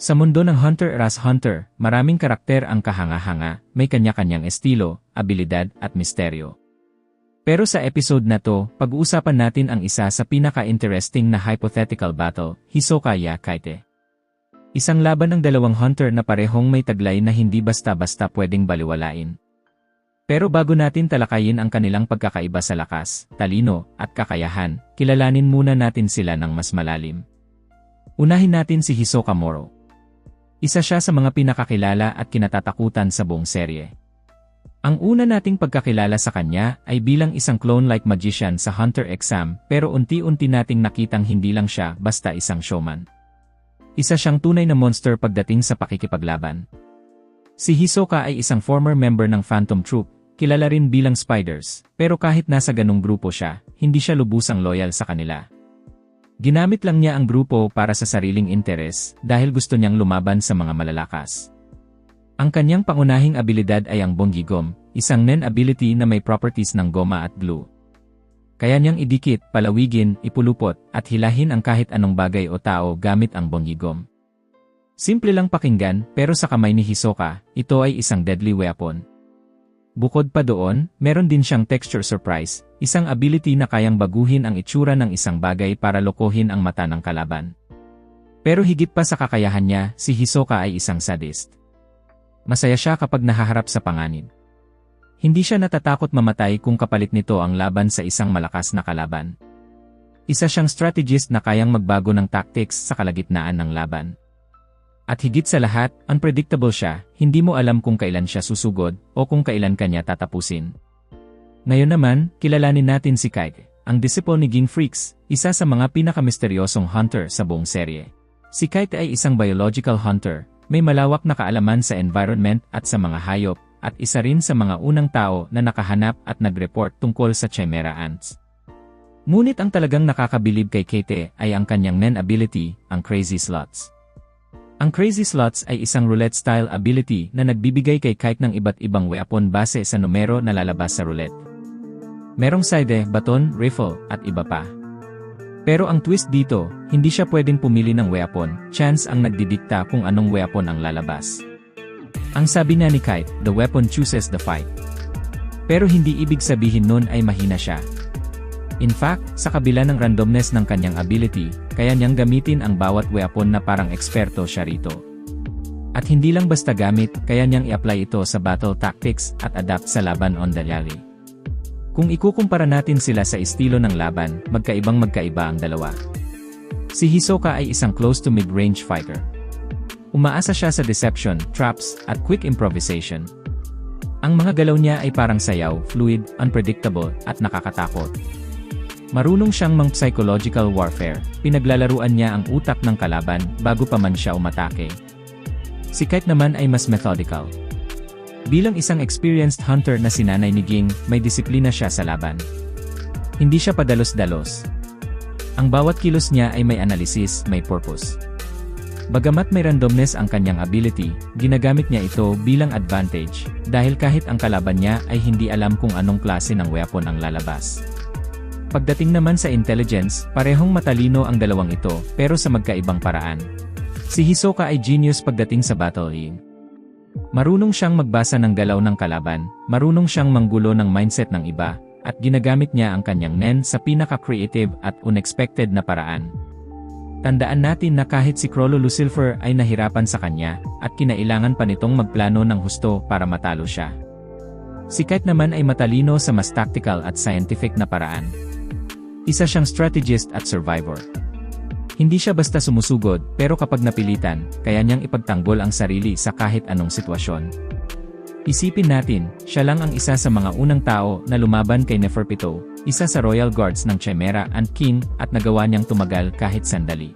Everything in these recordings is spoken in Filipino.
Sa mundo ng Hunter x Hunter, maraming karakter ang kahanga-hanga, may kanya-kanyang estilo, abilidad at misteryo. Pero sa episode na to, pag-uusapan natin ang isa sa pinaka-interesting na hypothetical battle, Hisoka ya Kaite. Isang laban ng dalawang hunter na parehong may taglay na hindi basta-basta pwedeng baliwalain. Pero bago natin talakayin ang kanilang pagkakaiba sa lakas, talino, at kakayahan, kilalanin muna natin sila ng mas malalim. Unahin natin si Hisoka Moro. Isa siya sa mga pinakakilala at kinatatakutan sa buong serye. Ang una nating pagkakilala sa kanya ay bilang isang clone-like magician sa Hunter x Sam, pero unti-unti nating nakitang hindi lang siya basta isang showman. Isa siyang tunay na monster pagdating sa pakikipaglaban. Si Hisoka ay isang former member ng Phantom Troop, kilala rin bilang Spiders, pero kahit nasa ganung grupo siya, hindi siya lubusang loyal sa kanila. Ginamit lang niya ang grupo para sa sariling interes dahil gusto niyang lumaban sa mga malalakas. Ang kanyang pangunahing abilidad ay ang Bongigom, isang nen ability na may properties ng goma at glue. Kaya niyang idikit, palawigin, ipulupot, at hilahin ang kahit anong bagay o tao gamit ang Bongigom. Simple lang pakinggan, pero sa kamay ni Hisoka, ito ay isang deadly weapon. Bukod pa doon, meron din siyang Texture Surprise, isang ability na kayang baguhin ang itsura ng isang bagay para lokohin ang mata ng kalaban. Pero higit pa sa kakayahan niya, si Hisoka ay isang sadist. Masaya siya kapag nahaharap sa panganib. Hindi siya natatakot mamatay kung kapalit nito ang laban sa isang malakas na kalaban. Isa siyang strategist na kayang magbago ng tactics sa kalagitnaan ng laban. At higit sa lahat, unpredictable siya, hindi mo alam kung kailan siya susugod o kung kailan kanya tatapusin. Ngayon naman, kilalanin natin si Kaite, ang disciple ni Ging Freaks, isa sa mga pinakamisteryosong hunter sa buong serye. Si Kaite ay isang biological hunter, may malawak na kaalaman sa environment at sa mga hayop, at isa rin sa mga unang tao na nakahanap at nag-report tungkol sa Chimera Ants. Ngunit ang talagang nakakabilib kay Kaite ay ang kanyang nen ability, ang Crazy Slots. Ang Crazy Slots ay isang roulette-style ability na nagbibigay kay Kaite ng iba't ibang weapon base sa numero na lalabas sa roulette. Merong side, baton, rifle, at iba pa. Pero ang twist dito, hindi siya pwedeng pumili ng weapon, chance ang nagdidikta kung anong weapon ang lalabas. Ang sabi nga ni Kaite, the weapon chooses the fight. Pero hindi ibig sabihin nun ay mahina siya. In fact, sa kabila ng randomness ng kanyang ability, kaya niyang gamitin ang bawat weapon na parang eksperto siya rito. At hindi lang basta gamit, kaya niyang i-apply ito sa battle tactics at adapt sa laban on the rally. Kung ikukumpara natin sila sa estilo ng laban, magkaiba ang dalawa. Si Hisoka ay isang close to mid-range fighter. Umaasa siya sa deception, traps, at quick improvisation. Ang mga galaw niya ay parang sayaw, fluid, unpredictable, at nakakatakot. Marunong siyang psychological warfare, pinaglalaruan niya ang utak ng kalaban bago pa man siya umatake. Si Kaite naman ay mas methodical. Bilang isang experienced hunter na sinanay ni Ging, may disiplina siya sa laban. Hindi siya padalos-dalos. Ang bawat kilos niya ay may analysis, may purpose. Bagamat may randomness ang kanyang ability, ginagamit niya ito bilang advantage, dahil kahit ang kalaban niya ay hindi alam kung anong klase ng weapon ang lalabas. Pagdating naman sa intelligence, parehong matalino ang dalawang ito, pero sa magkaibang paraan. Si Hisoka ay genius pagdating sa battling. Marunong siyang magbasa ng galaw ng kalaban, marunong siyang manggulo ng mindset ng iba, at ginagamit niya ang kanyang nen sa pinaka-creative at unexpected na paraan. Tandaan natin na kahit si Chrollo Lucifer ay nahirapan sa kanya, at kinailangan pa nitong magplano ng husto para matalo siya. Si Kaite naman ay matalino sa mas tactical at scientific na paraan. Isa siyang strategist at survivor. Hindi siya basta sumusugod, pero kapag napilitan, kaya niyang ipagtanggol ang sarili sa kahit anong sitwasyon. Isipin natin, siya lang ang isa sa mga unang tao na lumaban kay Neferpito, isa sa Royal Guards ng Chimera Ant King, at nagawa niyang tumagal kahit sandali.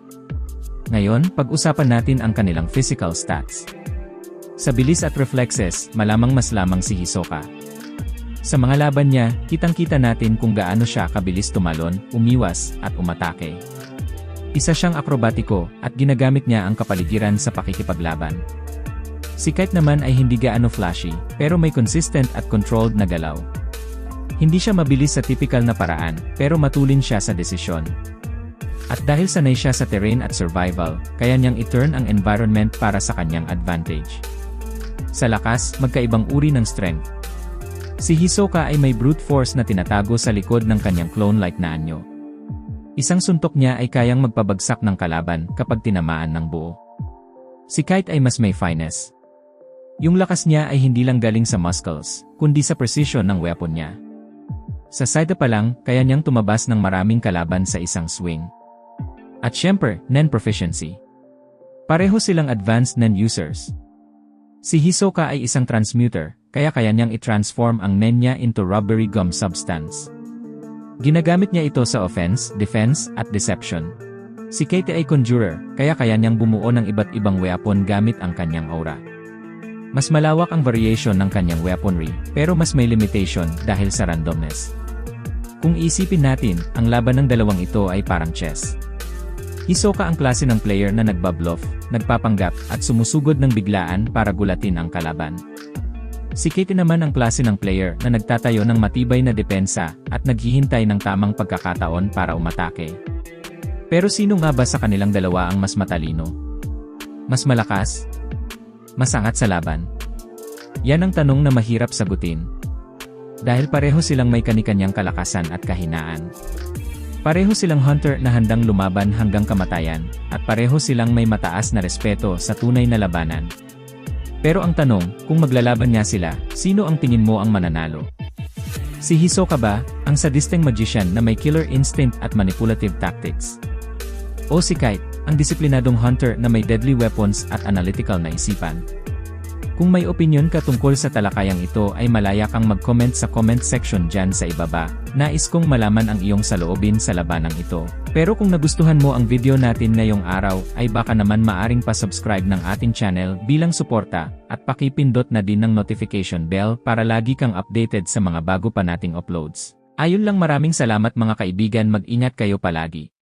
Ngayon, pag-usapan natin ang kanilang physical stats. Sa bilis at reflexes, malamang mas lamang si Hisoka. Sa mga laban niya, kitang-kita natin kung gaano siya kabilis tumalon, umiwas, at umatake. Isa siyang akrobatiko, at ginagamit niya ang kapaligiran sa pakikipaglaban. Si Kaite naman ay hindi gaano flashy, pero may consistent at controlled na galaw. Hindi siya mabilis sa typical na paraan, pero matulin siya sa desisyon. At dahil sanay siya sa terrain at survival, kaya niyang i-turn ang environment para sa kanyang advantage. Sa lakas, magkaibang uri ng strength. Si Hisoka ay may brute force na tinatago sa likod ng kanyang clone-like na anyo. Isang suntok niya ay kayang magpabagsak ng kalaban kapag tinamaan ng buo. Si Kite ay mas may finesse. Yung lakas niya ay hindi lang galing sa muscles, kundi sa precision ng weapon niya. Sa side pa lang, kaya niyang tumabas ng maraming kalaban sa isang swing. At syempre, Nen proficiency. Pareho silang advanced Nen users. Si Hisoka ay isang transmuter, kaya niyang i-transform ang Nen niya into rubbery gum substance. Ginagamit niya ito sa offense, defense, at deception. Si Kite ay conjurer, kaya niyang bumuo ng iba't ibang weapon gamit ang kanyang aura. Mas malawak ang variation ng kanyang weaponry, pero mas may limitation dahil sa randomness. Kung isipin natin, ang laban ng dalawang ito ay parang chess. Hisoka ang klase ng player na nagbabluff, nagpapanggap, at sumusugod ng biglaan para gulatin ang kalaban. Si Kite naman ang klase ng player na nagtatayo ng matibay na depensa at naghihintay ng tamang pagkakataon para umatake. Pero sino nga ba sa kanilang dalawa ang mas matalino? Mas malakas? Mas angat sa laban? Yan ang tanong na mahirap sagutin. Dahil pareho silang may kani-kanyang kalakasan at kahinaan. Pareho silang hunter na handang lumaban hanggang kamatayan, at pareho silang may mataas na respeto sa tunay na labanan. Pero ang tanong, kung maglalaban nga sila, sino ang tingin mo ang mananalo? Si Hisoka ba, ang sadisteng magician na may killer instinct at manipulative tactics? O si Kite, ang disiplinadong hunter na may deadly weapons at analytical na isipan? Kung may opinion ka tungkol sa talakayang ito ay malaya kang mag-comment sa comment section dyan sa ibaba. Nais kong malaman ang iyong saloobin sa labanang ito. Pero kung nagustuhan mo ang video natin ngayong araw ay baka naman maaring pa-subscribe ng ating channel bilang suporta at pakipindot na din ng notification bell para lagi kang updated sa mga bago pa nating uploads. Ayun lang, maraming salamat mga kaibigan, mag-ingat kayo palagi.